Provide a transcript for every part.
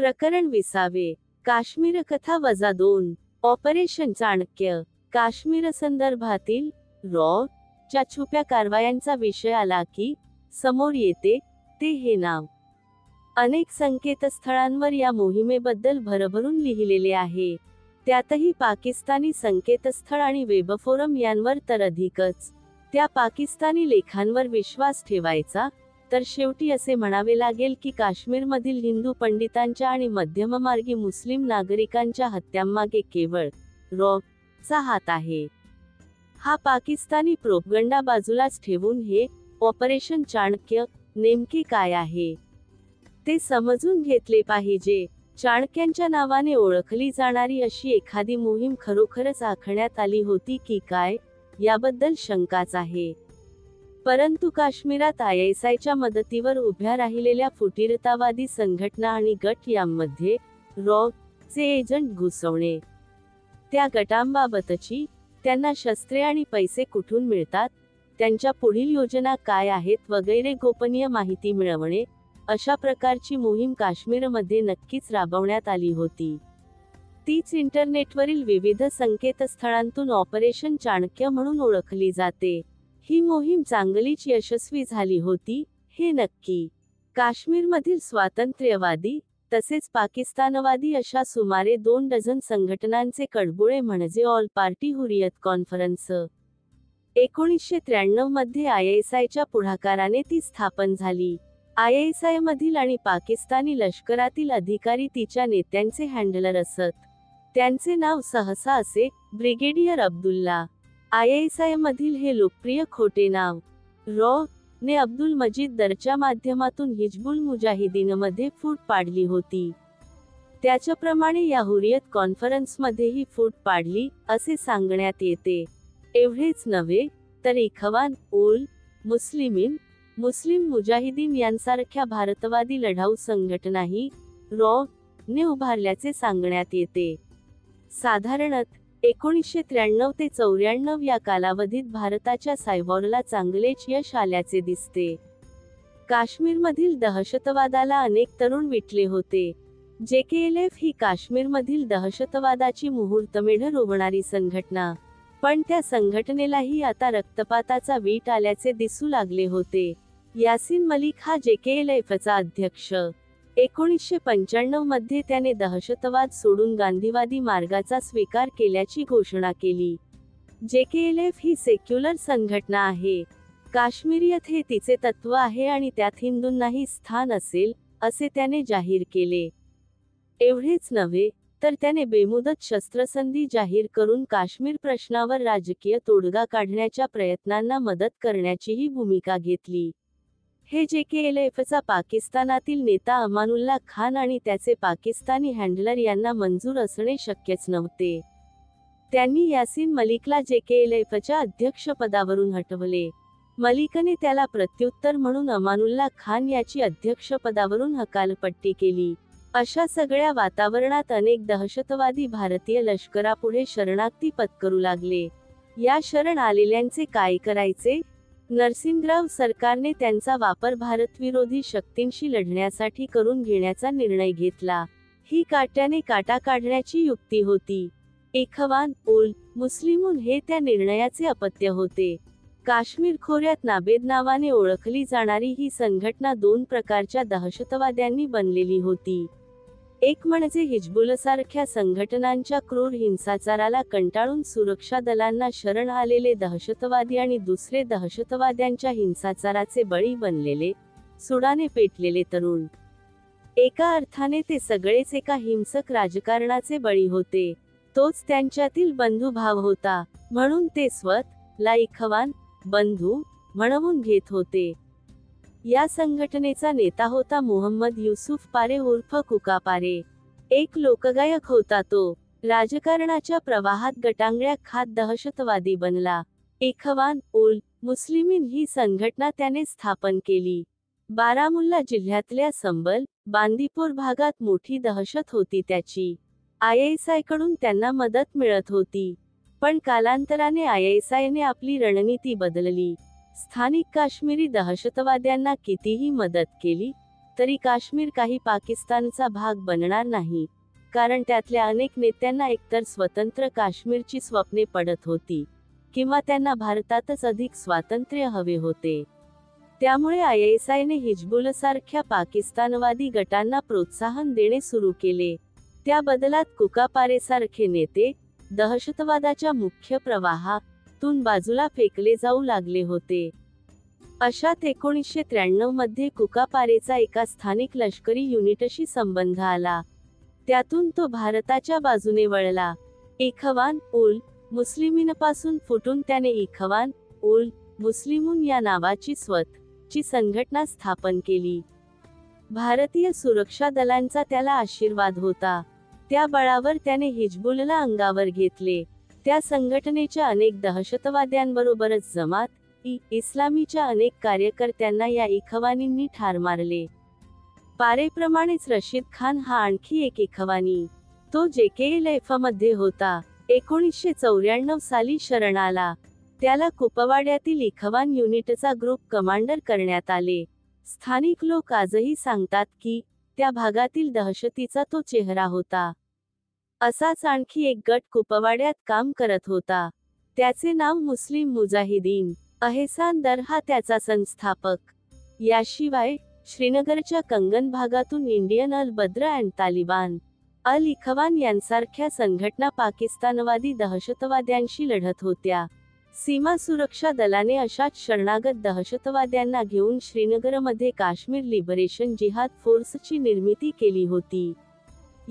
प्रकरण 20. काश्मीर कथा -2. Operation Chanakya. काश्मीरसंदर्भातील raw. च्या छुप्या कारवायांचा विषय आला की समोर येते ते हे नाव. अनेक संकेतस्थळांवर या मोहिमेबद्दल भरभरून लिहिलेले आहे. त्यातही पाकिस्तानी संकेतस्थळ आणि वेबफोरम यांवर तर अधिकच. त्या पाकिस्तानी लेखांवर विश्वास ठेवायचा तर शेवटी असे म्हणावे लागेल की काश्मीरमधील हिंदू पंडितांच्या आणि मध्यममार्गी मुस्लिम नागरिकांच्या हत्यांमागे केवळ रॉ. चा हात आहे. हा पाकिस्तानी प्रोपगंडा बाजूलाच ठेवून हे ऑपरेशन चाणक्य नेमके काय आहे ते समजून घेतले पाहिजे. चाणक्यांच्या नावाने ओळखली जाणारी अशी एखादी मोहीम खरोखरच आखण्यात आली होती की काय याबद्दल शंकाच आहे. परंतु काश्मीरात ISIच्या मदतीवर उभ्या राहिलेल्या फुटीरतावादी संघटना आणि गट यांमध्ये रॉ. चे एजंट घुसवणे, त्या गटांबाबतची, त्यांना शस्त्रे आणि पैसे कुठून मिळतात, त्यांच्या पुढील योजना काय आहेत वगैरे गोपनीय माहिती मिळवणे, अशा प्रकारची मोहीम काश्मीरमध्ये नक्कीच राबवण्यात आली होती. तीच इंटरनेटवरील विविध संकेतस्थळांतून ऑपरेशन चाणक्य म्हणून ओळखली जाते. ही मोहीम चांगलीच यशस्वी झाली होती, हे नक्की. काश्मीरमधील स्वातंत्र्यवादी तसेच पाकिस्तानवादी अशा सुमारे 2 डझन संघटनांचे कडबुळे म्हणजे ऑल पार्टी हुरियत कॉन्फरन्स. 1993 मध्ये ISIच्या पुढाकाराने ती स्थापन झाली. ISI मधील आणि पाकिस्तानी लष्करातील अधिकारी तिच्या नेत्यांचे हँडलर असत. त्यांचे नाव सहसा असे ब्रिगेडियर अब्दुल्ला. ISI मधील हे लोकप्रिय खोटे नाव रॉ. ने अब्दुल मजीद दरच्या माध्यमातून हिजबुल मुजाहिदीनमध्ये फूट पाडली होती. त्याच्याप्रमाणे या हुरियत कॉन्फरन्समध्येही फूट पाडली असे सांगण्यात येते. एवढेच नव्हे तर इखवान उल मुस्लिमीन, मुस्लिम मुजाहिदीन यांसारख्या भारतवादी लढाऊ संघटनाही रॉ. ने उभारल्याचे सांगण्यात येते. साधारणत 1993 ते 94 या कालावधीत भारताच्या सायबॉरला चांगलेच यश आल्याचे दिसते. काश्मीरमधील दहशतवादाला अनेक तरुण विटले होते. JKLF ही काश्मीरमधील दहशतवादाची मुहूर्तमेढ रोवणारी संघटना. पण त्या संघटनेलाही आता रक्तपाताचा वीट आल्याचे दिसू लागले होते. यासीन मलिक हा JKLFचा अध्यक्ष. 1995 मध्ये त्याने दहशतवाद सोडून गांधीवादी मार्गाचा स्वीकार केल्याची घोषणा केली. JKLF ही सेक्युलर संघटना आहे. काश्मीरियत हे तिचे तत्व आहे आणि त्यात हिंदूंनाही स्थान असेल असे त्याने जाहीर केले. एवढेच नव्हे तर त्याने बेमुदत शस्त्रसंधी जाहीर करून काश्मीर प्रश्नावर राजकीय तोडगा काढण्याच्या प्रयत्नांना मदत करण्याचीही भूमिका घेतली. हे JKLFचा पाकिस्तानातील नेता अमानुल्ला खान आणि त्याचे पाकिस्तानी हँडलर यांना मंजूर असणे शक्यच नव्हते. त्यांनी यासीन मलिकला JKLFच्या अध्यक्षपदावरून हटवले. मलिकने त्याला प्रत्युत्तर म्हणून अमानुल्ला खान याची अध्यक्षपदावरून हकालपट्टी केली. अशा सगळ्या वातावरणात अनेक दहशतवादी भारतीय लष्करापुढे शरणागती पत्करू लागले. या शरण आलेल्यांचे काय करायचे? नरसिंगराव सरकारने त्यांचा वापर भारतविरोधी शक्तींशी लढण्यासाठी करून घेण्याचा निर्णय घेतला. ही काट्याने काटा काढण्याची युक्ती होती. इखवान उल मुस्लिमून हे त्या निर्णयाचे अपत्य होते. काश्मीर खोऱ्यात नाबेद नावाने ओळखली जाणारी ही संघटना 2 प्रकारच्या दहशतवाद्यांनी बनलेली होती. एक म्हणजे हिजबुलसारख्या संघटनांच्या क्रूर हिंसाचाराला कंटाळून सुरक्षा दलांना शरण आलेले दहशतवादी आणि दुसरे दहशतवाद्यांच्या हिंसाचाराचे बळी बनलेले, सुडाने पेटलेले तरुण. एका अर्थाने ते सगळेच एका हिंसक राजकारणाचे बळी होते. तोच त्यांच्यातील बंधुभाव होता, म्हणून ते स्वत:"ला इखवान बंधू म्हणवून घेत होते. या संघटनेचा नेता होता मोहम्मद युसुफ पारे उर्फ कुका पारे. एक लोकगायक होता तो. राजकारणाच्या प्रवाहात गटांगळ्या खात दहशतवादी बनला. इखवान उल मुस्लिमीन ही संघटना त्याने स्थापन केली. बारामुल्ला जिल्ह्यातल्या संबल, बांदीपोर भागात मोठी दहशत होती त्याची. ISIकडून त्यांना मदत मिळत होती. पण कालांतराने ISIने आपली रणनीती बदलली. स्थानिक काश्मीरी दहशतवाद्यांना कितीही मदत केली तरी काश्मीर काही पाकिस्तानचा भाग बनणार नाही, कारण त्यातल्या अनेक नेत्यांना एकतर स्वतंत्र काश्मीरची स्वप्ने पडत होती, किंवा त्यांना भारतातच अधिक स्वातंत्र्य हवे होते. त्यामुळे ISIने हिजबुलसारख्या पाकिस्तानवादी गटांना प्रोत्साहन देणे सुरू केले. त्या बदलात कुकापारेसारखे नेते दहशतवादाच्या मुख्य प्रवाहातून बाजूला फेकले जाऊ लागले होते. अशात 1993 मध्ये कुकापारेचा एका स्थानिक लष्करी युनिटशी संबंध आला. त्यातून तो भारताच्या बाजूने वळला. इखवान उल मुस्लिमीनपासून फुटून त्याने इखवान उल मुस्लिमून या नावाची स्वतःची संघटना स्थापन केली. भारतीय सुरक्षा दलांचा त्याला आशीर्वाद होता. त्या बळावर त्याने हिजबुलला अंगावर घेतले. त्या संघटनेच्या अनेक दहशतवाद्यांबरोबरच जमात-ई-इस्लामीच्या अनेक कार्यकर्त्यांना या इखवानींनी ठार मारले. पारेप्रमाणेच रशीद खान हा आणखी एक इखवानी. तो JKLF-मध्ये होता. 1994 साली शरण आला. त्याला कुपवाड्यातील इखवान युनिटचा ग्रुप कमांडर करण्यात आले. स्थानिक लोक आजही सांगतात की त्या भागातील दहशतीचा तो चेहरा होता. असाच आणखी एक गट कुपवाड्यात काम करत होता. त्याचे नाव मुस्लिम मुजाहिदीन अहेसान दर हा त्याचा संस्थापक. याशिवाय श्रीनगरच्या कंगन भागातून इंडियन अल बद्र अँड तालिबान अल इखवान यांसारख्या संघटना पाकिस्तानवादी दहशतवाद्यांशी लढत होत्या. सीमा सुरक्षा दलाने अशाच शरणागत दहशतवाद्यांना घेऊन श्रीनगरमध्ये काश्मीर लिबरेशन जिहाद फोर्सची निर्मिती केली होती.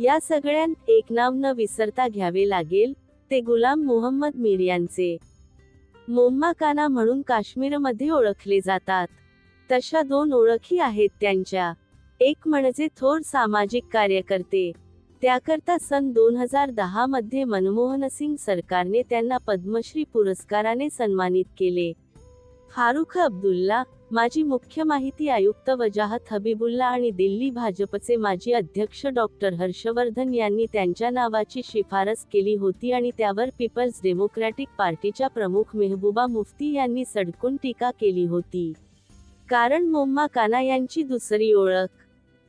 या सगळ्यांत एक नाव न विसरता घ्यावे लागेल, ते गुलाम मुहम्मद मीर यांचे. मोम्मा काना म्हणून काश्मीरमध्ये ओळखले जातात. तशा दोन ओळखी आहेत त्यांच्या. एक म्हणजे थोर सामाजिक कार्यकर्ते. त्याकरता सन 2010 मध्ये मनमोहन सिंग सरकारने त्यांना पद्मश्री पुरस्काराने सन्मानित केले. फारुख अब्दुल्ला, माजी मुख्य माहिती आयुक्त वजाहत हबीबुल्ला आणि दिल्ली भाजपचे माजी अध्यक्ष डॉक्टर हर्षवर्धन यांनी त्यांच्या नावाची शिफारस केली होती आणि त्यावर पीपल्स डेमोक्रॅटिक पार्टीच्या प्रमुख मेहबूबा मुफ्ती यांनी सडकून टीका केली होती. कारण मोम्मा काना यांची दुसरी ओळख,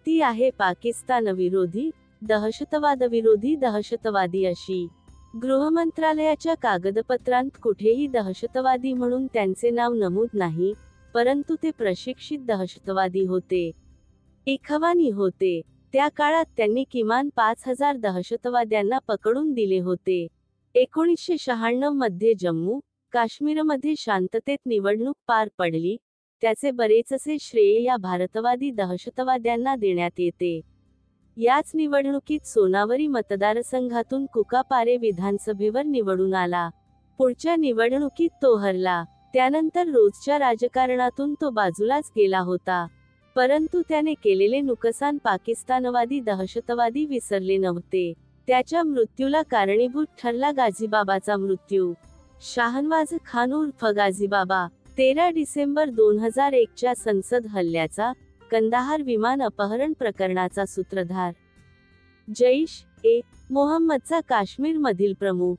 ती आहे पाकिस्तानविरोधी, दहशतवादविरोधी दहशतवादी अशी. गृहमंत्रालयाच्या कागदपत्रांत कुठेही दहशतवादी म्हणून त्यांचे नाव नमूद नाही, परंतु ते प्रशिक्षित दहशतवादी होते, इखवानी होते. त्या काळात त्यांनी किमान 5000 दहशतवाद्यांना पकडून दिले होते. 1996 मध्ये जम्मू काश्मीरमध्ये शांततेत निवडणूक पार पडली. त्याचे बरेचसे श्रेय या भारतवादी दहशतवाद्यांना देण्यात येते. याच निवडणुकीत सोनावरी मतदारसंघातून कुकापारे विधानसभेवर निवडून आला. पुढच्या निवडणुकीत तो हरला. त्यानंतर रोजच्या राजकारणातून तो बाजूलाच गेला होता. परंतु त्याने केलेले नुकसान पाकिस्तानवादी दहशतवादी विसरले नव्हते. त्याच्या मृत्यूला कारणीभूत ठरला गाझीबाबाचा मृत्यू. शाहनवाज खान उर्फ गाझीबाबा 13 डिसेंबर 2001 च्या संसद हल्ल्याचा, कंदाहार विमान अपहरण प्रकरणाचा सूत्रधार. जैश-ए-मोहम्मदचा काश्मीरमधील प्रमुख.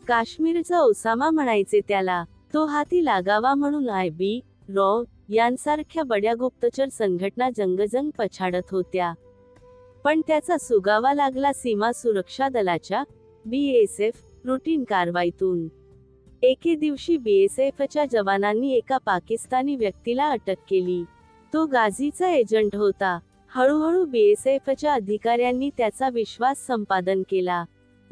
काश्मीरचा ओसामा म्हणायचे त्याला. तो हाती लागावा म्हणून IB-रॉ यांसारख्या बड्या गुप्तचर संघटना जंगजंग पछाडत होत्या. पण त्याचा सुगावा लागला सीमा सुरक्षा दलाच्या BSF रूटीन कारवाईतून. एके दिवशी BSFच्या जवानांनी एका पाकिस्तानी व्यक्तीला अटक केली. तो गाझीचा एजंट होता. हळूहळू BSFच्या अधिकाऱ्यांनी त्याचा विश्वास संपादन केला.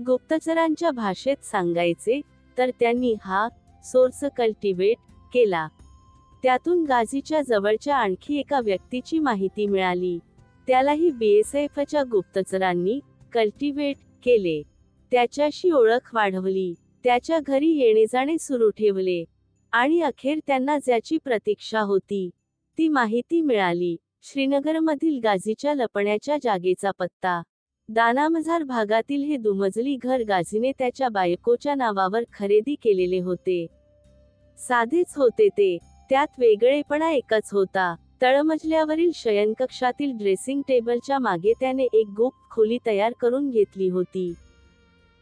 गुप्तचरांच्या भाषेत सांगायचे तर त्यांनी हा सोर्स कल्टिवेट केला. त्यातून गाझीच्या जवळच्या आणखी एका व्यक्तीची माहिती मिळाली. त्यालाही BSFच्या गुप्तचरांनी कल्टिवेट केले. त्याच्याशी ओळख वाढवली. त्याच्या घरी येणे-जाणे सुरू ठेवले. आणि अखेर त्यांना ज्याची प्रतीक्षा होती ती माहिती मिळाली. श्रीनगरमधील गाझीच्या लपण्याच्या जागेचा पत्ता. दानामझार भागातील हे दुमजली घर गाझीने त्याच्या बायकोच्या नावावर खरेदी केलेले होते. साधेच होते ते. त्यात वेगळेपणा एकच होता. तळमजल्यावरील शयनकक्षातील ड्रेसिंग टेबलच्या मागे त्याने एक गुप्त खोली तयार करून घेतली होती.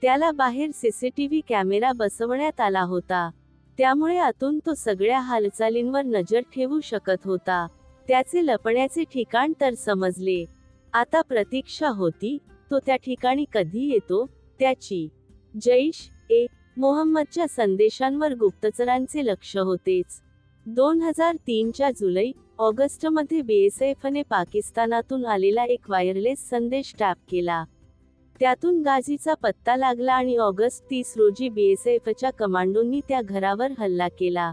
त्याला बाहेर CCTV कॅमेरा बसवण्यात आला होता. त्यामुळे आतून तो सगळ्या हालचालींवर नजर ठेवू शकत होता. त्याचे लपण्याचे ठिकाण तर समजले. आता प्रतीक्षा होती, तो त्या ठिकाणी कधी येतो त्याची. जैश मोहम्मदच्या संदेशांवर गुप्तचरांचे लक्ष होतेच. 2003च्या जुलै-ऑगस्टमध्ये बीएसएफने पाकिस्तानातून आलेला एक वायरलेस संदेश टॅप केला. त्यातून गाझीचा पत्ता लागला आणि ऑगस्ट 30 रोजी बीएसएफच्या कमांडोंनी त्या घरावर हल्ला केला.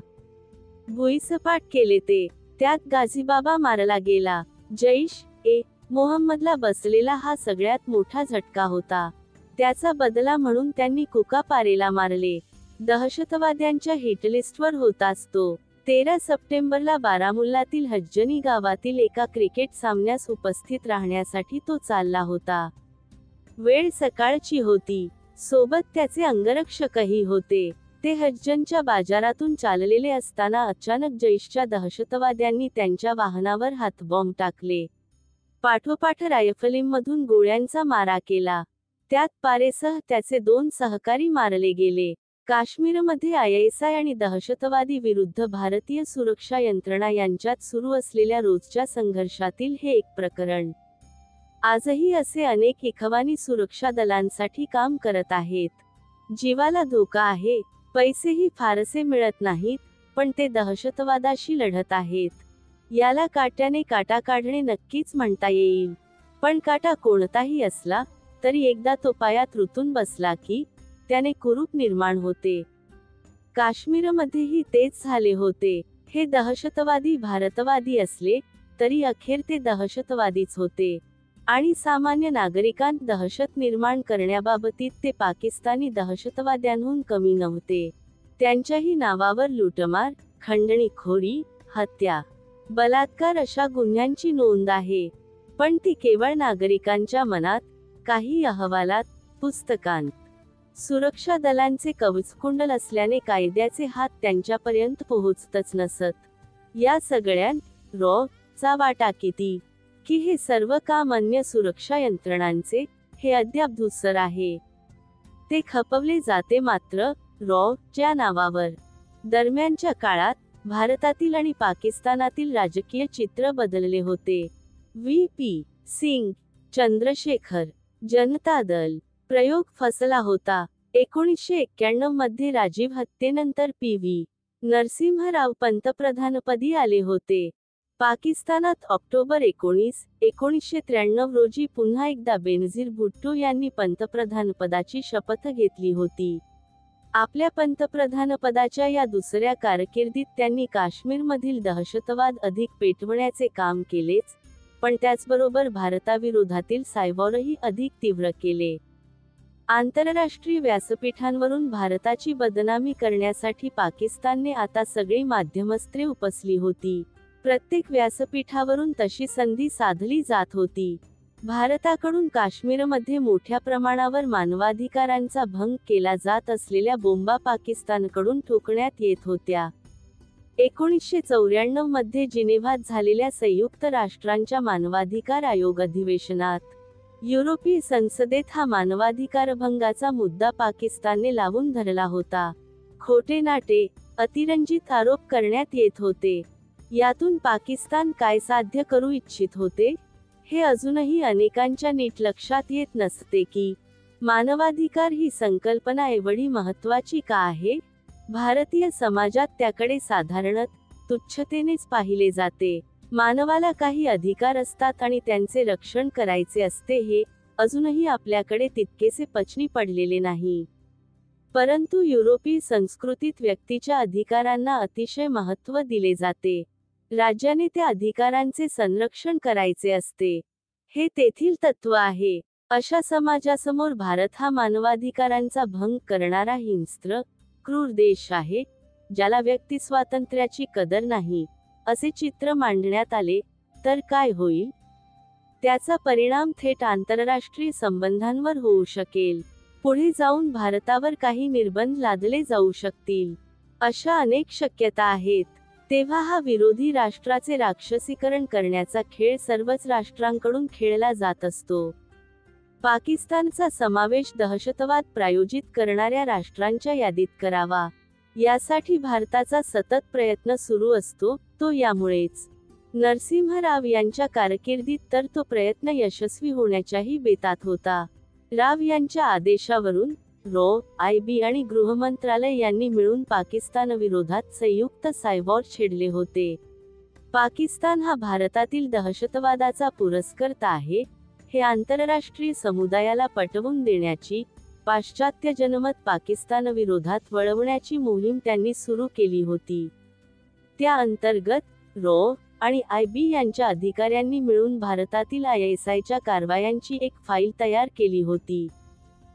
भुईसपाट केले ते. त्यात गाझीबाबा मारला गेला. जैश-ए-मोहम्मदला बसलेला हा सगळ्यात मोठा झटका होता. त्याचा बदला म्हणून त्यांनी कुकापारेला मारले. दहशतवाद्यांच्या हिटलिस्टवर होताच तो. 13 सप्टेंबरला बारामुल्लातील हज्जनी गावातील एका क्रिकेट सामन्यास उपस्थित राहण्यासाठी तो चालला होता. वेळ सकाळची होती. सोबत त्याचे अंगरक्षकही होते. ते हज्जनच्या बाजारातून चाललेले असताना अचानक जैशच्या दहशतवाद्यांनी त्यांच्या वाहनावर हातबॉम्ब टाकले. पाठोपाठ रायफलींमधून गोळ्यांचा मारा केला. त्यात पारेसह त्याचे 2 सहकारी मारले गेले. काश्मीरमध्ये आयएसआय आणि दहशतवादी विरुद्ध भारतीय सुरक्षा यंत्रणा यांच्यात सुरू असलेल्या रोजच्या संघर्षातील हे एक प्रकरण. आजही असे अनेक इखवानी सुरक्षा दलांसाठी काम करत आहेत. जीवाला धोका आहे, पैसेही फारसे मिळत नाहीत, पण ते दहशतवादाशी लढत आहेत. याला काट्याने काटा काढणे नक्कीच म्हणता येईल. पण काटा कोणताही असला तरी एकदा तो पायात रुतून बसला की त्याने कुरूप निर्माण होते. काश्मीरमध्येही तेच झाले होते. हे दहशतवादी भारतवादी असले तरी अखेर ते दहशतवादीच होते. आणि सामान्य नागरिकांत दहशत निर्माण करण्याबाबतीत ते पाकिस्तानी दहशतवाद्यांहून कमी नव्हते. त्यांच्याही नावावर लुटमार, खंडणीखोरी, हत्या, बलात्कार अशा गुन्ह्यांची नोंद आहे. पण ती केवळ नागरिकांच्या मनात, काही अहवालात, पुस्तकांत. सुरक्षा दलांचे कवचकुंडल असल्याने कायद्याचे हात त्यांच्यापर्यंत पोहोचतच नसत. या सगळ्यात चा वाटा किती? की हे सर्व काम अन्य सुरक्षा यंत्रणांचे, हे अद्याप धूसर आहे. ते खपवले जाते मात्र च्या नावावर. दरम्यानच्या काळात भारतातील आणि पाकिस्तानातील राजकीय चित्र बदलले होते. व्ही.पी. सिंग, चंद्रशेखर, जनता दल प्रयोग फसला होता. 1991 मध्ये राजीव हत्येनंतर पी.व्ही. नरसिंहराव पंतप्रधानपदी आले होते. पाकिस्तानात ऑक्टोबर 19, 1993 रोजी पुन्हा एकदा बेनझीर भुट्टो यांनी पंतप्रधानपदाची शपथ घेतली होती. आपल्या पंतप्रधानपदाच्या या दुसऱ्या कारकिर्दीत त्यांनी काश्मीरमधील दहशतवाद अधिक पेटवण्याचे काम केलेच, पण त्याचबरोबर भारताविरोधातील सायवॉरही अधिक तीव्र केले. आंतरराष्ट्रीय व्यासपीठांवरून भारताची बदनामी करण्यासाठी पाकिस्तानने आता सगळी माध्यमस्त्रे उपसली होती. प्रत्येक व्यासपीठावरून तशी संधी साधली जात होती. भारताकडून काश्मीरमध्ये मोठ्या प्रमाणावर मानवाधिकारांचा भंग केला जात असलेल्या बोंबा पाकिस्तानकडून ठोकण्यात येत होत्या. 1994 मध्ये जिनेव्हात झालेल्या संयुक्त राष्ट्रांच्या मानवाधिकार आयोग अधिवेशनात युरोपीय संसदेत हा मानवाधिकारभंगाचा मुद्दा पाकिस्तानने लावून धरला होता. खोटे-नाटे, अतिरंजित आरोप करण्यात येत होते. यातून पाकिस्तान काय साध्य करू इच्छित होते, हे अजूनही अनेकांच्या नीट लक्षात येत नसते की मानवाधिकार ही संकल्पना एवढी महत्त्वाची का आहे. भारतीय समाजात त्याकडे साधारणतः तुच्छतेनेच पाहिले जाते. मानवाला काही अधिकार असतात आणि त्यांचे रक्षण करायचे असते हे अजूनही आपल्याकडे तितकेसे पचनी पडलेले नाही. परंतु युरोपीय संस्कृतीत व्यक्तीच्या अधिकारांना अतिशय महत्त्व दिले जाते. राज्याने त्या अधिकारांचे संरक्षण करायचे असते. हे तेथील तत्त्व आहे. अशा समाजासमोर भारत हा मानवाधिकारांचा भंग करणारा हिंस्त्र, क्रूर देश आहे, ज्याला व्यक्तिस्वातंत्र्याची कदर नाही, असे चित्र मांडण्यात आले तर काय होईल? त्याचा परिणाम थेट आंतरराष्ट्रीय संबंधांवर होऊ शकेल. पुढे जाऊन भारतावर काही निर्बंध लादले जाऊ शकतील. अशा अनेक शक्यता आहेत. तेव्हा हा विरोधी राष्ट्राचे राक्षसीकरण करण्याचा खेळ सर्वच राष्ट्रांकडून खेळला जात असतो. पाकिस्तानचा समावेश दहशतवाद प्रायोजित करणाऱ्या राष्ट्रांच्या यादीत करावा, यासाठी भारताचा सतत प्रयत्न सुरू असतो. तो यामुळेच नरसिंह राव यांच्या कारकिर्दीत तर तो प्रयत्न यशस्वी होण्याच्याही बेतात होता. राव यांच्या आदेशावरून आयबी आणि गृहमंत्रालय यांनी मिळून पाकिस्तानविरोधात संयुक्त सायवॉर छेडले होते. पाकिस्तान हा भारतातील दहशतवादाचा पुरस्कर्ता आहे, हे आंतरराष्ट्रीय समुदायाला पटवून देण्याची, पाश्चात्य जनमत पाकिस्तानविरोधात वळवण्याची मोहीम त्यांनी सुरू केली होती. त्या अंतर्गत आणि आयबी यांच्या अधिकाऱ्यांनी मिळून भारतातील ISIच्या कारवायांची एक फाईल तयार केली होती.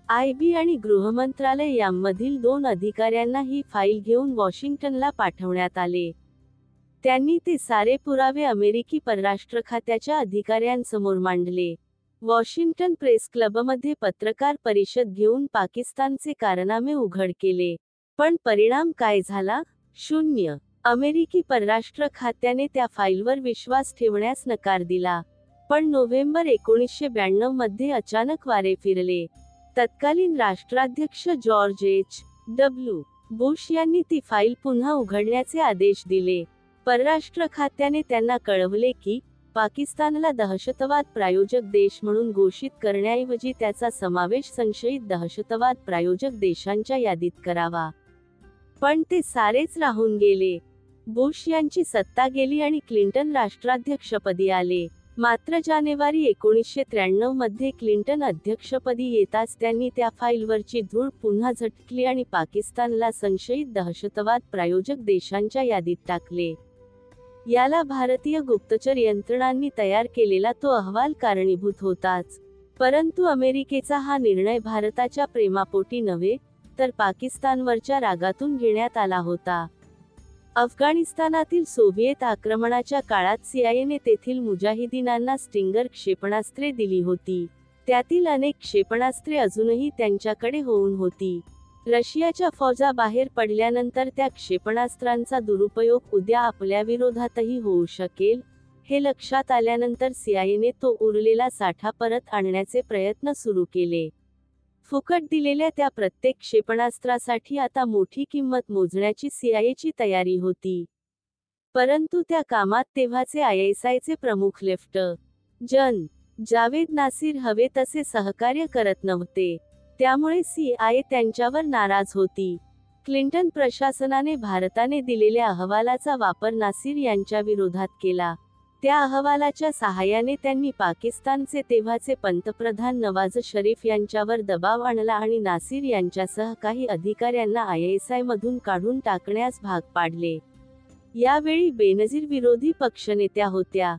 आयबी आणि गृहमंत्रालय यांमधील 2 अधिकाऱ्यांना ही फाईल घेऊन वॉशिंग्टनला पाठवण्यात आले. त्यांनी ते सारे पुरावे अमेरिकी परराष्ट्र खात्याच्या अधिकाऱ्यांसमोर मांडले. वॉशिंग्टन प्रेस क्लबमध्ये पत्रकार परिषद घेऊन पाकिस्तानचे कारनामे उघड केले. पण परिणाम काय झाला? 0. अमेरिकी परराष्ट्र खात्याने त्या फाईलवर विश्वास ठेवण्यास नकार दिला. पण नोव्हेंबर 1992 मध्ये अचानक वारे फिरले. तत्कालीन राष्ट्राध्यक्ष जॉर्ज H.W. बुश यांनी ती फाईल पुन्हा उघडण्याचे आदेश दिले. परराष्ट्र खात्याने त्यांना कळवले की पाकिस्तानला दहशतवाद प्रायोजक देश म्हणून घोषित करण्याऐवजी त्याचा समावेश संशयित दहशतवाद प्रायोजक देशांच्या यादीत करावा. पण ते सारेच राहून गेले. बुश यांची सत्ता गेली आणि क्लिंटन राष्ट्राध्यक्षपदी आले. मात्र जानेवारी 1993 मध्ये क्लिंटन अध्यक्षपदी येताच त्यांनी त्या फाईलवरची धूळ पुन्हा झटकली आणि पाकिस्तानला संशयित दहशतवाद प्रायोजक देशांच्या यादीत टाकले. याला भारतीय गुप्तचर यंत्रणांनी तयार केलेला तो अहवाल कारणीभूत होताच. परंतु अमेरिकेचा हा निर्णय भारताच्या प्रेमापोटी नव्हे, तर पाकिस्तानवरच्या रागातून घेण्यात आला होता. अफगाणिस्तानातील सोव्हिएत आक्रमणाच्या काळात CIAने तेथील मुजाहिदीनांना स्टिंगर क्षेपणास्त्रे दिली होती. त्यातील अनेक क्षेपणास्त्रे अजूनही त्यांच्याकडे होऊन होती. रशियाच्या फौजा बाहेर पडल्यानंतर त्या क्षेपणास्त्रांचा दुरुपयोग उद्या आपल्याविरोधातही होऊ शकेल, हे लक्षात आल्यानंतर CIAने तो उरलेला साठा परत आणण्याचे प्रयत्न सुरू केले. फुकट दिलेल्या त्या प्रत्येक क्षेपणास्त्रासाठी आता मोठी किंमत मोजण्याची CIAची तयारी होती. परंतु त्या कामात तेव्हाचे ISIचे प्रमुख लेफ्ट. जावेद नासीर हवे तसे सहकार्य करत नव्हते. त्यामुळे CIA त्यांच्यावर नाराज होती. क्लिंटन प्रशासनाने भारताने दिलेल्या अहवालाचा वापर नासीर यांच्या विरोधात केला. त्या अहवालाच्या सहाय्याने त्यांनी पाकिस्तानचे तेव्हाचे पंतप्रधान नवाज शरीफ यांच्यावर दबाव आणला आणि नासीर यांच्यासह काही अधिकाऱ्यांना ISI मधून काढून टाकण्यास भाग पाडले. यावेळी बेनजीर विरोधी पक्षनेत्या होत्या.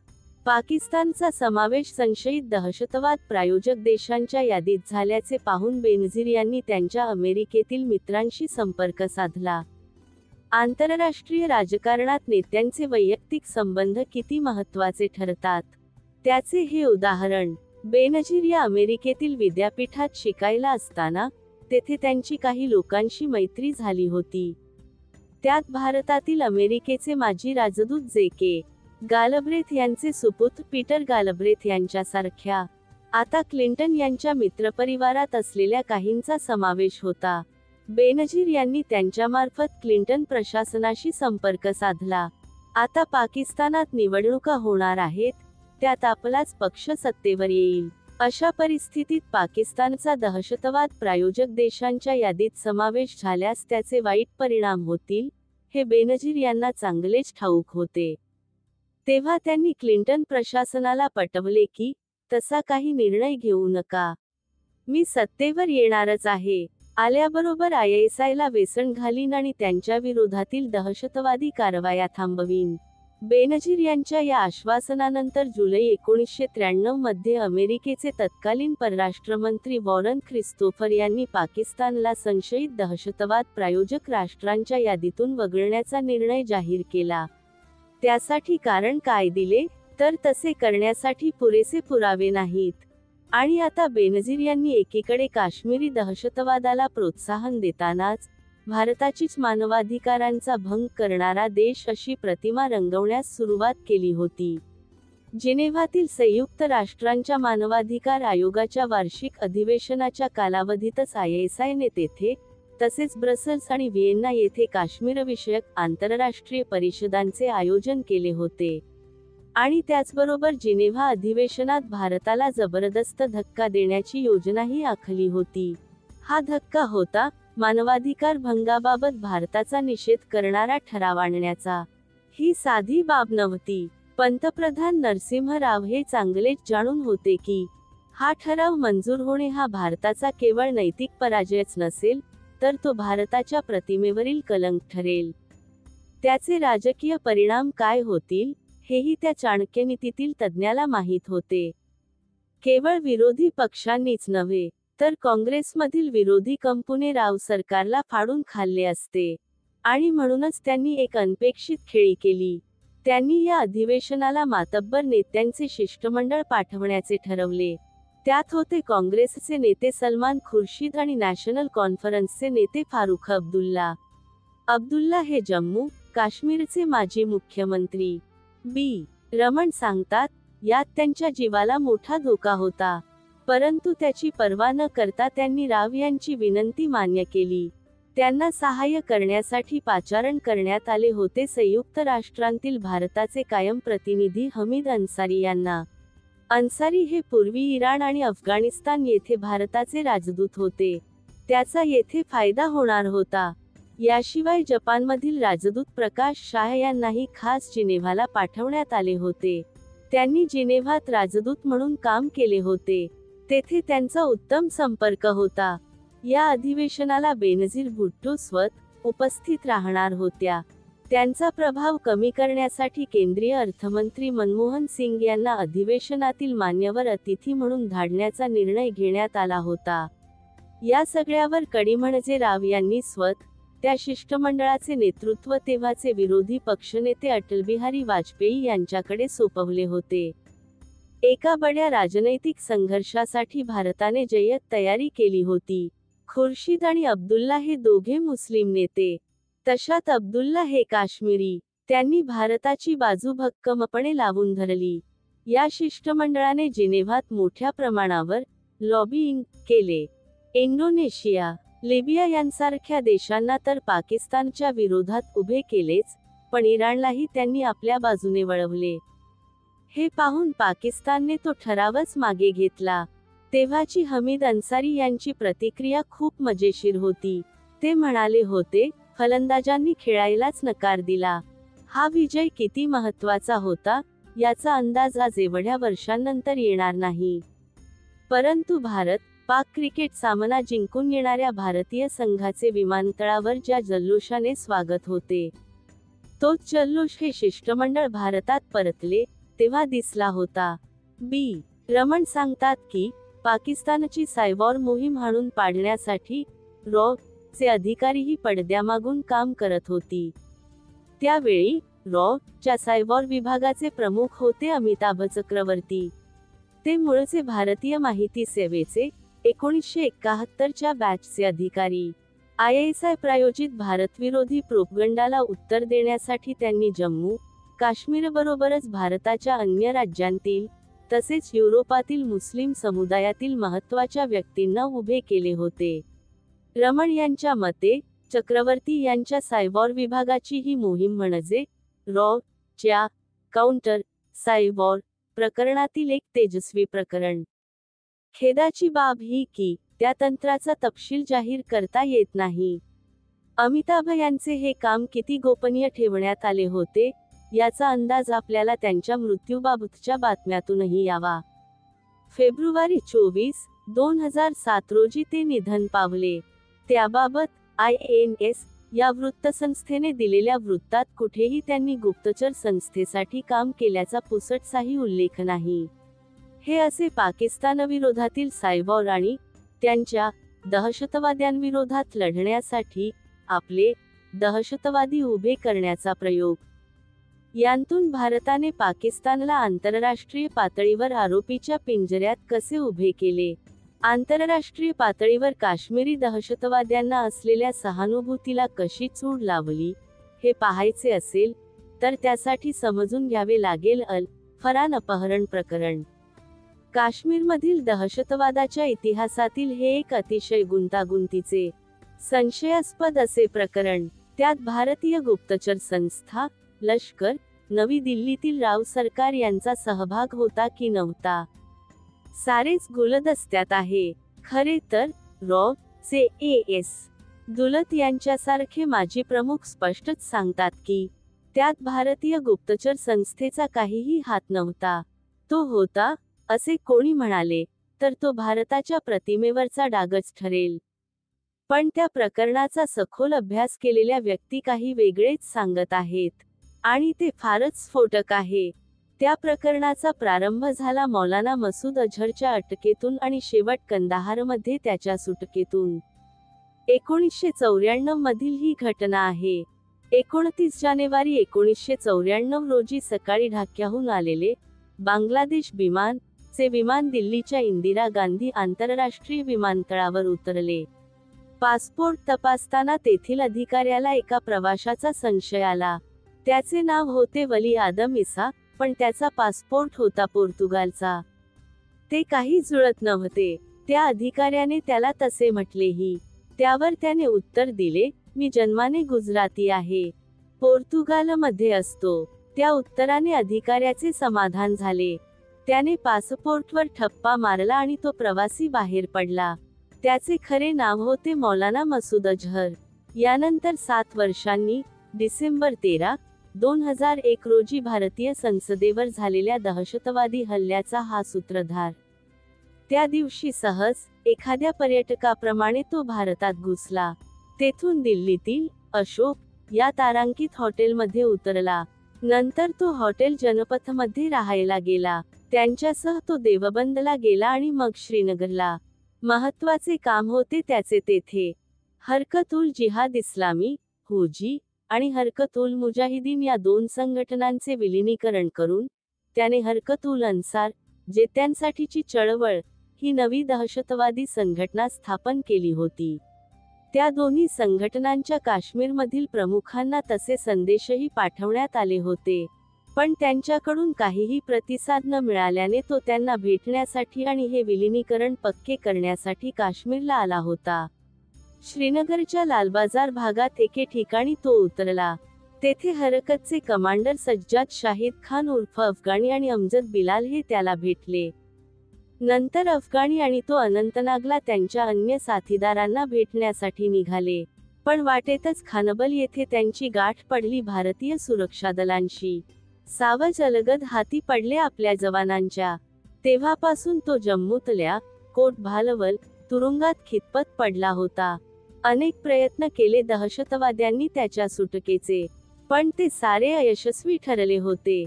पाकिस्तानचा समावेश संशयित दहशतवाद प्रायोजक देशांच्या यादीत झाल्याचे पाहून बेनजीर यांनी त्यांच्या अमेरिकेतील मित्रांशी संपर्क साधला. आंतरराष्ट्रीय राजकारणात नेत्यांचे वैयक्तिक संबंध किती महत्त्वाचे ठरतात, त्याचे हे उदाहरण. बेनजीर या अमेरिकेतील विद्यापीठात शिकायला असताना तेथे त्यांची काही लोकांशी मैत्री झाली होती. त्यात भारतातील अमेरिकेचे माजी राजदूत J.K. गालब्रेथ यांचे सुपुत्र पीटर गालब्रेथ यांच्यासारख्या आता क्लिंटन यांच्या मित्रपरिवारात असलेल्या काहींचा समावेश होता. बेनजीर यांनी त्यांच्यामार्फत क्लिंटन प्रशासनाशी संपर्क साधला. आता पाकिस्तानात निवडणुका होणार आहेत, त्यात आपलाच पक्ष सत्तेवर येईल. अशा परिस्थितीत पाकिस्तानचा दहशतवाद प्रायोजक देशांच्या यादीत समावेश झाल्यास त्याचे वाईट परिणाम होतील, हे बेनजीर यांना चांगलेच ठाऊक होते. तेव्हा त्यांनी क्लिंटन प्रशासनाला पटवले की तसा काही निर्णय घेऊ नका. मी सत्तेवर येणारच आहे. आल्याबरोबर ISIला वेसण घालीन आणि त्यांच्या विरोधातील दहशतवादी कारवाया थांबवीन. बेनजीर यांच्या या आश्वासनानंतर जुलै 1993 मध्ये अमेरिकेचे तत्कालीन परराष्ट्रमंत्री वॉरन ख्रिस्तोफर यांनी पाकिस्तानला संशयित दहशतवाद प्रायोजक राष्ट्रांच्या यादीतून वगळण्याचा निर्णय जाहीर केला. त्यासाठी कारण काय दिले, तर तसे करण्यासाठी पुरेसे पुरावे नाहीत. आणि आता बेनजीर यांनी एकीकडे काश्मीरी दहशतवादाला प्रोत्साहन देतानाच भारताचीच मानवाधिकारांचा भंग करणारा देश अशी प्रतिमा रंगवण्यास सुरुवात केली होती. जिनेव्हातील संयुक्त राष्ट्रांच्या मानवाधिकार आयोगाच्या वार्षिक अधिवेशनाच्या कालावधीतच ISIने तेथे, तसेच ब्रसल्स आणि व्हिएन्ना येथे काश्मीरविषयक आंतरराष्ट्रीय परिषदांचे आयोजन केले होते. आणि त्याचबरोबर जिनेव्हा अधिवेशनात भारताला जबरदस्त धक्का देण्याची योजनाही आखली होती. हा धक्का होता मानवाधिकार भंगाबाबत भारताचा निषेध करणारा ठराव आणण्याचा. ही साधी बाब नव्हती. पंतप्रधान नरसिंह राव हे चांगलेच जाणून होते की हा ठराव मंजूर होणे हा भारताचा केवळ नैतिक पराजयच नसेल, तर तो भारताच्या प्रतिमेवरील कलंक ठरेल. त्याचे राजकीय परिणाम काय होतील, हेही त्या चाणक्यनीतीतील तज्ज्ञाला माहीत होते. केवळ विरोधी पक्षांनीच नव्हे, तर काँग्रेसमधील विरोधी कंपूने राव सरकारला फाडून खाल्ले असते. आणि म्हणूनच त्यांनी एक अनपेक्षित खेळी केली. त्यांनी या अधिवेशनाला मातब्बर नेत्यांचे शिष्टमंडळ पाठवण्याचे ठरवले. त्यात होते काँग्रेसचे नेते सलमान खुर्शीद आणि नॅशनल कॉन्फरन्सचे नेते फारुख अब्दुल्ला. अब्दुल्ला हे जम्मू काश्मीरचे माजी मुख्यमंत्री बी. रमण सांगतात, यात त्यांच्या जीवाला मोठा धोका होता. परंतु त्याची पर्वा न करता त्यांनी राव यांची विनंती मान्य केली. त्यांना सहाय्य करण्यासाठी पाचारण करण्यात आले होते संयुक्त राष्ट्रांतील भारताचे कायम प्रतिनिधी हमीद अन्सारी यांना. अन्सारी हे पूर्वी इराण आणि अफगाणिस्तान येथे भारताचे राजदूत होते. त्याचा येथे फायदा होणार होता. याशिवाय जपानमधील राजदूत प्रकाश शाह यांनाही खास जिनेव्हाला पाठवण्यात आले होते. त्यांनी जिनेव्हात राजदूत म्हणून काम केले होते. तेथे त्यांचा उत्तम संपर्क होता. या अधिवेशनाला बेनझीर भुट्टो स्वतः उपस्थित राहणार होत्या. त्यांचा प्रभाव कमी करण्यासाठी केंद्रीय अर्थमंत्री मनमोहन सिंग यांना अधिवेशनातील मान्यवर अतिथी म्हणून धाडण्याचा निर्णय घेण्यात आला होता. या सगळ्यावर कडी म्हणजे राव यांनी स्वतः त्या शिष्टमंडळाचे नेतृत्व तेव्हाचे विरोधी पक्षनेते अटलबिहारी वाजपेयी यांच्याकडे सोपवले होते. एका बड्या राजनैतिक संघर्षासाठी भारताने जय्यत तयारी केली होती. खुर्शीद आणि अब्दुल्ला हे दोघे मुस्लिम नेते. तशात अब्दुल्ला हे काश्मीरी. त्यांनी भारताची बाजू भक्कमपणे लावून धरली. या शिष्टमंडळाने जिनेव्हात मोठ्या प्रमाणावर लॉबिंग केले. इंडोनेशिया, लिबिया यांसारख्या देशांना तर पाकिस्तानच्या विरोधात उभे केलेच, पण इराणलाही त्यांनी आपल्या बाजूने वळवले. हे पाहून पाकिस्तानने तो ठरावच मागे घेतला. तेव्हाची हमीद अन्सारी यांची प्रतिक्रिया खूप मजेशीर होती. ते म्हणाले होते, फलंदाजांनी खेळायलाच नकार दिला. हा विजय किती महत्त्वाचा होता, याचा अंदाज आज एवढ्या वर्षांनंतर येणार नाही. परंतु भारत पाक क्रिकेट सामना जिंकून येणाऱ्या भारतीय संघाचे विमानतळावर ज्या जल्लोषाने स्वागत होते, तोच जल्लोष हे शिष्टमंडळ भारतात परतले तेव्हा दिसला होता. बी. रमण सांगतात की पाकिस्तानची सायबॉर मोहीम हाणून पाडण्यासाठी रॉ चे अधिकारीही पडद्यामागून काम करत होती. त्यावेळी रॉ च्या सायबॉर विभागाचे प्रमुख होते अमिताभ चक्रवर्ती. ते मूळचे भारतीय माहिती सेवेचे 1971 च्या बॅचचे अधिकारी. ISI प्रायोजित भारतविरोधी प्रोपगंडाला उत्तर देण्यासाठी त्यांनी जम्मू काश्मीरबरोबरच भारताच्या अन्य राज्यांतील तसेच युरोपातील मुस्लिम समुदायातील महत्त्वाच्या व्यक्तींना उभे केले होते. रमण यांच्या मते चक्रवर्ती यांच्या सायबॉर विभागाची ही मोहीम म्हणजे रॉ च्या काउंटर सायबॉर प्रकरणातील एक तेजस्वी प्रकरण. खेदाची बाब ही की त्या तंत्राचा तपशील जाहीर करता येत नाही. अमिताभ यांचे हे काम किती गोपनीय ठेवण्यात आले होते, याचा अंदाज आपल्याला त्यांच्या मृत्यूबाबतच्या बातम्यातूनही यावा. फेब्रुवारी 24, 2007 रोजी ते निधन पावले. त्याबाबत INS या वृत्तसंस्थेने दिलेल्या वृत्तात कुठेही त्यांनी गुप्तचर संस्थेसाठी काम केल्याचा पुसटसाही उल्लेख नाही. हे असे पाकिस्तानविरोधातील सायबॉर आणि त्यांच्या दहशतवाद्यांविरोधात लढण्यासाठी आपले दहशतवादी उभे करण्याचा प्रयोग. यांतून भारताने पाकिस्तानला आंतरराष्ट्रीय पातळीवर आरोपीच्या पिंजऱ्यात कसे उभे केले, आंतरराष्ट्रीय पातळीवर काश्मीरी दहशतवाद्यांना असलेल्या सहानुभूतीला कशी चूड लावली, हे पाहायचे असेल तर त्यासाठी समजून घ्यावे लागेल फरान अपहरण प्रकरण. काश्मीरमधील दहशतवादाच्या इतिहासातील हे एक अतिशय गुंतागुंतीचे, संशयास्पद असे प्रकरण. त्यात भारतीय गुप्तचर संस्था, लष्कर, नवी दिल्लीतील राव सरकार यांचा सहभाग होता की नव्हता, सारेच गुलदस्त्यात आहे. खरे तर रॉ. चे एस. दुलत यांच्यासारखे माजी प्रमुख स्पष्टच सांगतात की त्यात भारतीय गुप्तचर संस्थेचा काहीही हात नव्हता. तो होता, असे कोणी म्हणाले, तर तो भारताच्या प्रतिमेवरचा डागच ठरेल. पण त्या प्रकरणाचा सखोल अभ्यास केलेल्या व्यक्ती काही वेगळेच सांगत आहेत. आणि ते फारच स्फोटक आहे. त्या प्रकरणाचा प्रारंभ झाला मौलाना मसूद अझहरच्या अटकेतून आणि शेवट कंदाहारमध्ये त्याच्या सुटकेतून. 1994 मधील ही घटना आहे. 29 जानेवारी 1994 रोजी सकाळी ढाक्याहून आलेले बांगलादेश विमान चे विमान दिल्लीच्या इंदिरा गांधी आंतरराष्ट्रीय विमानतळावर उतरले. पासपोर्ट तपासताना तेथील अधिकाऱ्याला एका प्रवाशाचा संशय आला. त्याचे नाव होते वली आदम इसा, पण त्याचा पासपोर्ट होता पोर्तुगालचा. ते काही जुळत नव्हते. त्या अधिकाऱ्याने त्याला तसे म्हटलेही. त्यावर त्याने उत्तर दिले, मी जन्माने गुजराती आहे, पोर्तुगालमध्ये असतो. त्या उत्तराने अधिकाऱ्याचे समाधान झाले. त्याने पासपोर्टवर ठप्पा मारला आणि तो प्रवासी बाहेर पडला. त्याचे खरे नाव होते मौलाना मसूद अझहर. यानंतर 7 वर्षांनी, डिसेंबर 13, 2001 रोजी भारतीय संसदेवर झालेल्या दहशतवादी हल्ल्याचा हा सूत्रधार. त्या दिवशी सहज, एखाद्या पर्यटकाप्रमाणे तो भारतात घुसला. तेथून दिल्लीतील अशोक या तारांकित हॉटेलमध्ये उतरला. नंतर तो हॉटेल जनपथमध्ये राहायला गेला. त्यांच्यासह तो देवबंदला गेला आणि मग श्रीनगरला. महत्त्वाचे काम होते त्याचे तेथे. हरकत उल जिहाद इस्लामी, हुजी, आणि हरकत उल मुजाहिदीन या 2 संघटनांचे विलिनीकरण करून त्याने हरकत उल अन्सार, जेत्यांसाठीची चळवळ, ही नवी दहशतवादी संघटना स्थापन केली होती. त्या दोन्ही संघटनांच्या काश्मीरमधील प्रमुखांना तसे संदेशही पाठवण्यात आले होते. पण त्यांच्याकडून काहीही प्रतिसाद न मिळाल्याने तो त्यांना भेटण्यासाठी आणि हे विलिनीकरण पक्के करण्यासाठी काश्मीरला आला होता. श्रीनगरच्या लालबाजार भागात एके ठिकाणी तो उतरला. तेथे हरकतचे कमांडर सज्जाद शाहिद खान उर्फ अफगाणी आणि अमजद बिलाल हे त्याला भेटले. नंतर अफगाणी आणि तो अनंतनागला त्यांच्या अन्य साथीदारांना भेटण्यासाठी निघाले. पण वाटेतच खानबल येथे त्यांची गाठ पडली भारतीय सुरक्षा दलांशी. सावज अलगद हाती पडले आपल्या जवानांच्या. तेव्हापासून तो जम्मूतल्या कोटभालवल तुरुंगात खितपत पडला होता. अनेक प्रयत्न केले दहशतवाद्यांनी त्याच्या सुटकेचे, पण ते सारे अयशस्वी ठरले होते.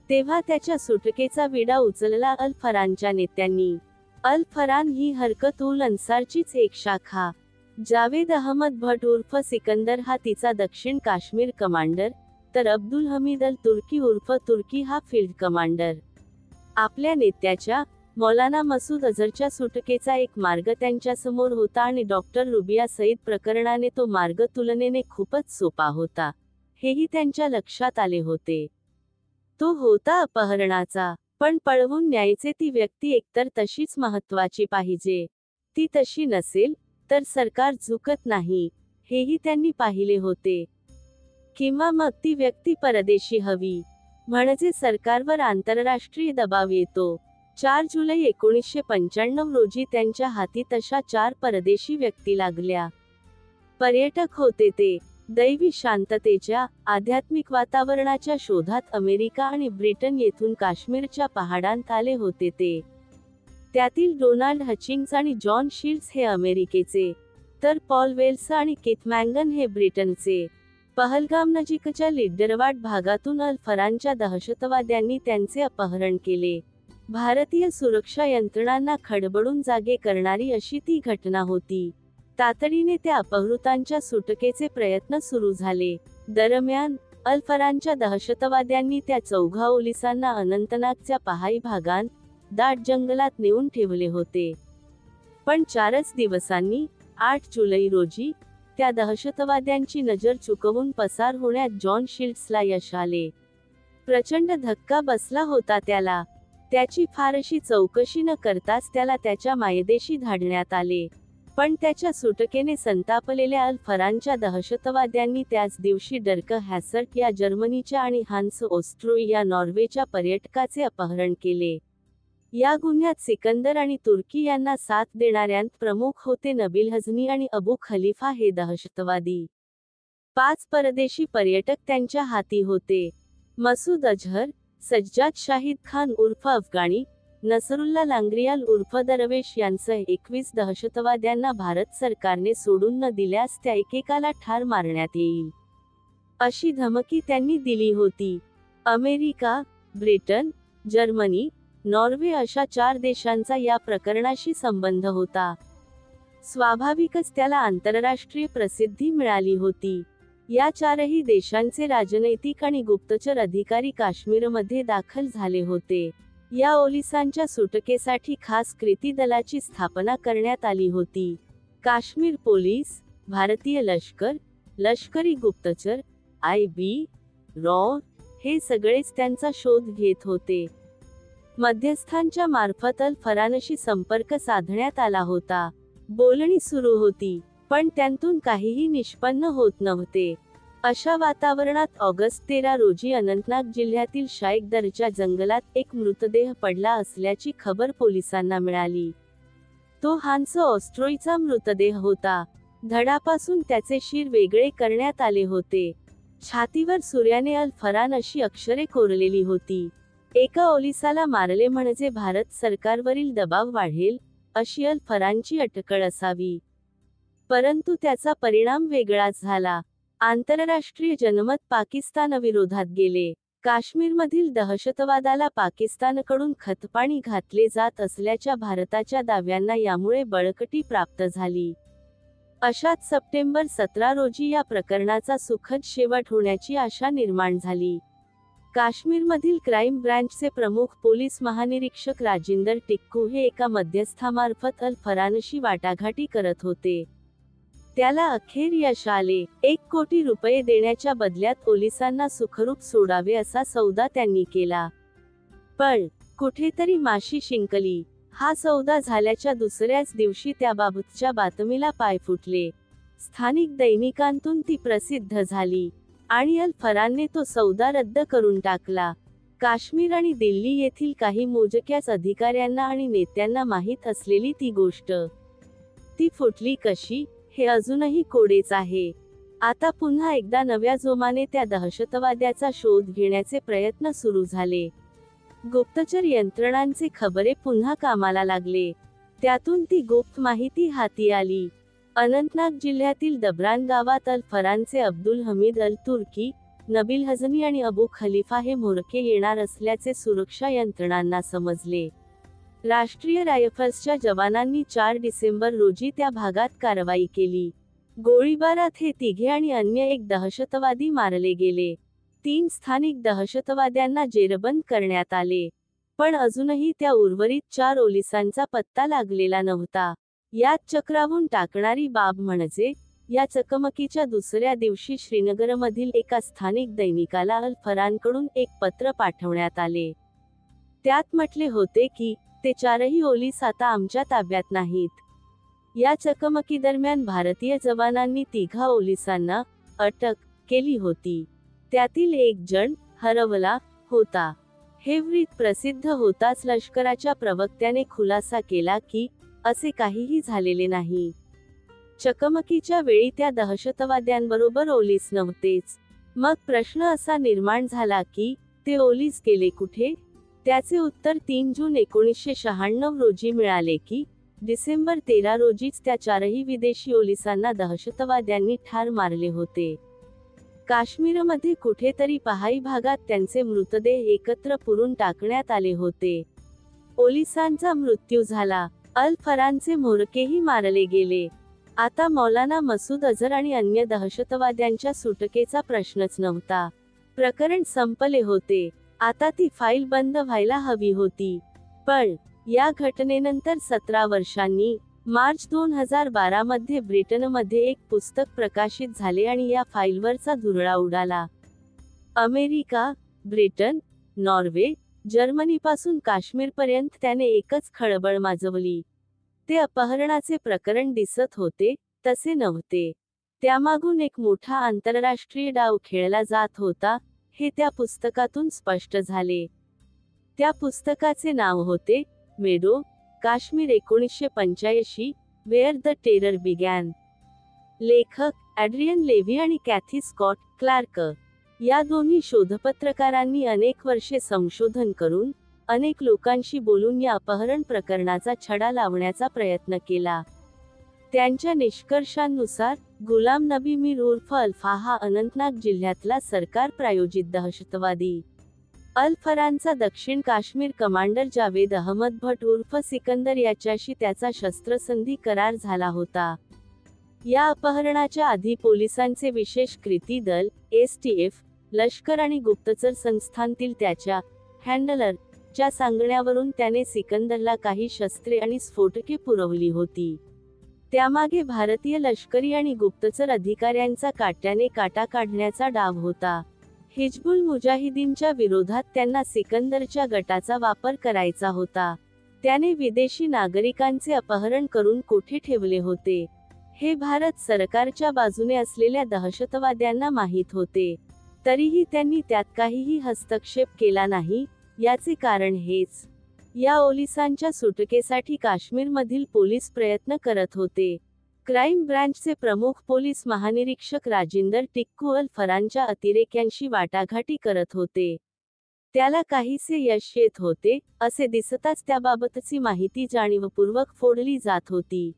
तेव्हा त्याच्या सुटकेचा विडा उचलला अल फरानच्या नेत्यांनी. अल फरान ही हरकत उल अन्सारचीच एक शाखा. जावेद अहमद भट उर्फ सिकंदर हा तिचा दक्षिण काश्मीर कमांडर, तर अब्दुल हमीद अल तुर्की उर्फ तुर्की हा फील्ड कमांडर. आपल्या नेत्याच्या, मौलाना मसूद अझहरच्या सुटकेचा एक मार्ग त्यांच्यासमोर होता आणि डॉक्टर रुबिया सईद प्रकरणाने तो मार्ग तुलनेने खूपच सोपा होता, हेही त्यांच्या लक्षात आले होते. तो होता अपहरणाचा. पण पळवून न्यायचे ती व्यक्ती एकतर तशीच महत्त्वाची पाहिजे. ती तशी नसेल, तर सरकार झुकत नाही, हेही त्यांनी पाहिले होते. किंवा मग ती व्यक्ती परदेशी हवी, म्हणजे सरकारवर आंतरराष्ट्रीय दबाव येतो. 4 जुलै 1995 रोजी त्यांच्या हाती तशा 4 परदेशी व्यक्ती लागल्या. पर्यटक होते ते. दैवी शांततेच्या, आध्यात्मिक वातावरणाच्या शोधात अमेरिका आणि ब्रिटन येथून काश्मीरच्या पहाडांत आले होते ते. त्यातील डोनाल्ड हचिंग्स आणि जॉन शील्ड्स हे अमेरिकेचे, तर पॉल वेल्स आणि किथ मँगन हे ब्रिटनचे. पहलगामनजीकच्या लिड्डरवाड भागातून अल फरानच्या दहशतवाद्यांनी त्यांचे अपहरण केले. भारतीय सुरक्षा यंत्रणांना खडबडून जागे करणारी अशी ती घटना होती. तातडीने त्या अपहृतांच्या सुटकेचे प्रयत्न सुरू झाले. दरम्यान, अल फरानच्या दहशतवाद्यांनी त्या 4 पोलिसांना अनंतनागच्या पहाडी भागांत, दाट जंगलात नेऊन ठेवले होते. पण 4च दिवसांनी, 8 जुलै रोजी, त्या दहशतवाद्यांची नजर चुकवून पसार होण्यात जॉन शील्ड्सला यश आले. प्रचंड धक्का बसला होता त्याला. त्याची फारशी चौकशी न करताच त्याला त्याच्या मायदेशी धाडण्यात आले. पण त्याच्या सुटकेने संतापलेल्या अल फरानच्या दहशतवाद्यांनी त्याच दिवशी डर्क हॅसर्ट या जर्मनीच्या आणि हान्स ओस्ट्रोई या नॉर्वेच्या पर्यटकाचे अपहरण केले. या गुन्ह्यात सिकंदर आणि तुर्की यांना साथ देणाऱ्यांत प्रमुख होते नबील हजनी आणि अबू खलिफा हे दहशतवादी. 5 परदेशी पर्यटक त्यांच्या हाती होते. मसूद अझहर, सज्जाद शाहिद खान उर्फ अफगाणी, नसरुल्ला लांग्रियाल उर्फ दरवेश यांसह 21 दहशतवाद्यांना भारत सरकारने सोडून न दिल्यास त्या एकेकाला ठार मारण्यात येईल, अशी धमकी त्यांनी दिली होती. अमेरिका, ब्रिटन, जर्मनी, नॉर्वे अशा 4 देशांचा या प्रकरणाशी संबंध होता. स्वाभाविकच त्याला आंतरराष्ट्रीय प्रसिद्धी मिळाली होती. या 4ही देशांचे राजनैतिक आणि गुप्तचर अधिकारी काश्मीरमध्ये दाखल झाले होते. या ओलिसांच्या सुटकेसाठी खास कृती दलाची स्थापना करण्यात आली होती. काश्मीर पोलीस, भारतीय लष्कर, लष्करी गुप्तचर, IB, रॉ हे सगळेच त्यांचा शोध घेत होते. मध्यस्थांच्या मार्फत अल फरानशी संपर्क साधण्यात आला होता. बोलणी सुरू होती, पण त्यांतून काहीही निष्पन्न होत नव्हते. अशा वातावरणात ऑगस्ट 13 रोजी अनंतनाग जिल्ह्यातील शाईकदरच्या जंगलात एक मृतदेह पडला असल्याची खबर पोलिसांना मिळाली. तो हान्स ओस्ट्रोईचा मृतदेह होता. धडापासून त्याचे शीर वेगळे करण्यात आले होते. छातीवर सूर्याने अल फरान अशी अक्षरे कोरलेली होती. एका ओलिसाला मारले म्हणजे भारत सरकारवरील दबाव वाढेल, अशी अल फरानची अटकळ असावी. परंतु त्याचा परिणाम वेगळाच झाला. आंतरराष्ट्रीय जनमत पाकिस्तानविरोधात गेले. काश्मीरमधील दहशतवादाला पाकिस्तानकडून खतपाणी घातले जात असल्याच्या भारताच्या दाव्यांना यामुळे बळकटी प्राप्त झाली. अशात सप्टेंबर 17 रोजी या प्रकरणाचा सुखद शेवट होण्याची आशा निर्माण झाली. काश्मीरमधील क्राईम ब्रँचचे प्रमुख पोलीस महानिरीक्षक राजिंदर टिक्कू हे एका मध्यस्थामार्फत अल फरानशी वाटाघाटी करत होते. त्याला अखेर यश आले. 1 कोटी रुपये देण्याच्या बदल्यात पोलिसांना सुखरूप सोडावे असा सौदा त्यांनी केला. पण कुठेतरी माशी शिंकली. हा सौदा झाल्याच्या दुसऱ्याच दिवशी त्याबाबतच्या बातमीला पाय फुटले. स्थानिक दैनिकांतून ती प्रसिद्ध झाली आणि अल फरानने तो सौदा रद्द करून टाकला. काश्मीर आणि दिल्ली येथील काही मोजक्याच अधिकाऱ्यांना आणि नेत्यांना माहीत असलेली ती गोष्ट, ती फुटली कशी हे अजूनही कोडेच आहे. आता पुन्हा एकदा नव्या जोमाने त्या दहशतवाद्याचा शोध घेण्याचे प्रयत्न सुरू झाले. गुप्तचर यंत्रणांचे खबरे पुन्हा कामाला लागले. त्यातून ती गुप्त माहिती हाती आली. अनंतनाग जिल्ह्यातील दबरान गावात अल फरानचे अब्दुल हमीद अल तुर्की, नबील हजनी आणि अबू खलिफा हे म्होरके येणार असल्याचे सुरक्षा यंत्रणांना समजले. राष्ट्रीय रायफल्सच्या जवानांनी 4 डिसेंबर रोजी त्या भागात कारवाई केली. गोळीबारात हे तिघे आणि अन्य एक दहशतवादी मारले गेले. 3 स्थानिक दहशतवाद्यांना जेरबंद करण्यात आले. पण अजूनही त्या उर्वरित 4 ओलिसांचा पत्ता लागलेला नव्हता. यात चक्रावून टाकणारी बाब म्हणजे या चकमकीच्या दुसऱ्या दिवशी श्रीनगरमधील एका स्थानिक दैनिकाला अल फरानकडून एक पत्र पाठवण्यात आले. त्यात म्हटले होते की ते 4ही ओलीस आता आमच्या ताब्यात नाहीत. या चकमकीदरम्यान भारतीय जवानांनी 3 ओलिसांना अटक केली होती. त्यातील एक जण हरवला होता. हे वृत्त प्रसिद्ध होताच लष्कराच्या प्रवक्त्याने खुलासा केला की असे काहीही झालेले नाही. चकमकीच्या वेळी त्या दहशतवाद्यांबरोबर ओलीस नव्हतेच. मग प्रश्न असा निर्माण झाला की ते ओलीस गेले कुठे? त्याचे उत्तर 3 जून 1996 रोजी मिळाले की डिसेंबर 13 रोजीच त्या 4ही विदेशी ओलिसांना दहशतवाद्यांनी ठार मारले होते. काश्मीरमध्ये कुठेतरी पहाडी भागात त्यांचे मृतदेह एकत्र पुरून टाकण्यात आले होते. ओलिसांचा मृत्यू झाला. अल फरानचे म्होरकेही मारले गेले. आता मौलाना मसूद अझहर आणि अन्य दहशतवाद्यांच्या सुटकेचा प्रश्नच नव्हता. प्रकरण संपले होते. आता ती फाईल बंद व्हायला हवी होती. पण या घटनेनंतर 17 वर्षांनी मार्च 2012 मध्ये ब्रिटनमध्ये एक पुस्तक प्रकाशित झाले आणि या फाईलवरचा धुरळा उडाला. अमेरिका, ब्रिटन, नॉर्वे, जर्मनीपासून काश्मीरपर्यंत त्याने एकच खळबळ माजवली. ते अपहरणाचे प्रकरण दिसत होते तसे नव्हते. त्यामागून एक मोठा आंतरराष्ट्रीय डाव खेळला जात होता हे त्या पुस्तकातून स्पष्ट झाले. त्या पुस्तकाचे नाव होते Meadow, Kashmir 1985, where the terror began. लेखक ॲड्रियन लेव्ही आणि कॅथी स्कॉट क्लार्क या दोन्ही शोधपत्रकारांनी अनेक वर्षे संशोधन करून अनेक लोकांशी बोलून या अपहरण प्रकरणाचा छडा लावण्याचा प्रयत्न केला. त्यांच्या निष्कर्षांनुसार गुलाम नबी मीर उर्फ अल्फा हा अनंतनाग जिल्ह्यातला सरकार प्रायोजित दहशतवादी. अल-फरानचा दक्षिण काश्मीर कमांडर जावेद अहमद भट उर्फ सिकंदर याच्याशी त्याचा शस्त्रसंधी करार झाला होता. या अपहरणाच्या आधी पोलिसांचे विशेष कृती दल STF, लष्कर आणि गुप्तचर संस्थांतील त्याच्या हँडलर च्या सांगण्यावरून त्याने सिकंदरला काही शस्त्रे आणि स्फोटके पुरवली होती. त्यामागे भारतीय लष्करी आणि गुप्तचर अधिकाऱ्यांचा काट्याने काटा काढण्याचा डाव होता. हिजबुल मुजाहिदीनच्या विरोधात त्यांना सिकंदरच्या गटाचा वापर करायचा होता. त्याने विदेशी नागरिकांचे अपहरण करून कोठे ठेवले होते हे भारत सरकारच्या बाजूने असलेल्या दहशतवाद्यांना माहीत होते. तरीही त्यांनी त्यात काहीही हस्तक्षेप केला नाही. याचे कारण हेच, या ओलिसांच्या सुटकेसाठी काश्मीरमधील पोलीस प्रयत्न करत होते. क्राईम ब्रँचचे प्रमुख पोलीस महानिरीक्षक राजिंदर टिक्कू अल-फरानच्या अतिरेक्यांशी वाटाघाटी करत होते. त्याला काहीसे यश येत होते असे दिसताच त्याबाबतची माहिती जाणीवपूर्वक फोडली जात होती.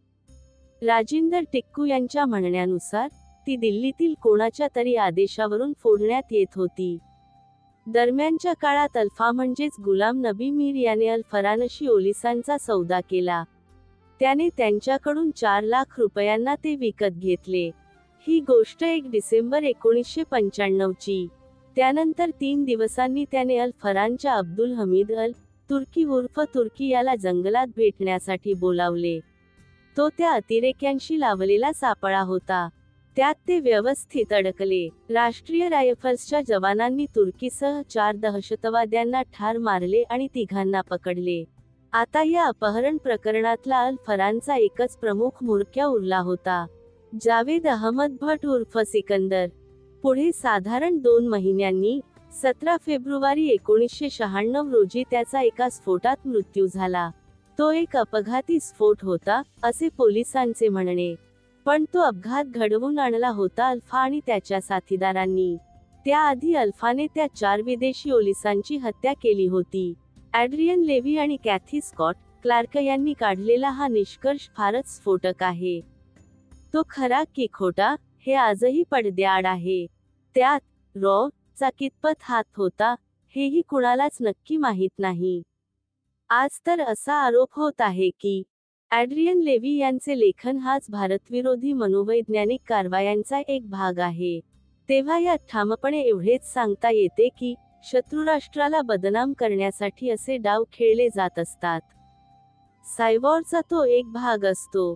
राजिंदर टिक्कू यांच्या म्हणण्यानुसार ती दिल्लीतील कोणाच्या तरी आदेशावरून फोडण्यात येत होती. दरम्यानच्या काळात अल्फा म्हणजेच गुलाम नबी मीर याने अल-फरानशी ओलिसांचा सौदा केला. त्याने त्यांच्याकडून 4 लाख रुपयांना ते विकत घेतले. ही गोष्ट 1 डिसेंबर 1995 ची. त्यानंतर 3 दिवसांनी त्याने अल-फरानच्या अब्दुल हमीद अल-तुर्की उर्फ तुर्की याला जंगलात भेटण्यासाठी बोलावले. तो त्या अतिरेक्यांशी लावलेला सापळा होता. त्यात ते व्यवस्थित अडकले. राष्ट्रीय रायफल्सच्या जवानांनी तुर्कीसह 4 दहशतवाद्यांना ठार मारले आणि 3घांना पकडले. आता या अपहरण प्रकरणातला अल-फरानचा एकच प्रमुख म्होरक्या उरला होता, जावेद अहमद भट उर्फ सिकंदर. पुढे साधारण 2 महिन्यांनी 17 फेब्रुवारी 1996 रोजी त्याचा एका स्फोटात मृत्यू झाला. तो एक अपघाती स्फोट होता असे पोलिसांचे म्हणणे. पण तो अपघात घडवून आणला होता अल्फा आणि त्याच्या साथीदारांनी. त्याआधी अल्फाने त्या 4 विदेशी ओलिसांची हत्या केली होती. ॲड्रियन लेव्ही आणि कॅथी स्कॉट क्लार्क यांनी काढलेला हा निष्कर्ष फारच स्फोटक आहे. तो खरा की खोटा हे आजही पडद्याआड आहे. त्यात रॉ चा कितपत हात होता हेही कुणालाच नक्की माहीत नाही. आज तर असा आरोप होत आहे की ॲड्रियन लेव्ही यांचे लेखन हाच भारतविरोधी मनोवैज्ञानिक कारवायांचा एक भाग आहे. तेव्हा यात ठामपणे एवढेच सांगता येते की शत्रुराष्ट्राला बदनाम करण्यासाठी असे डाव खेळले जात असतात. सायवॉरचा तो एक भाग असतो.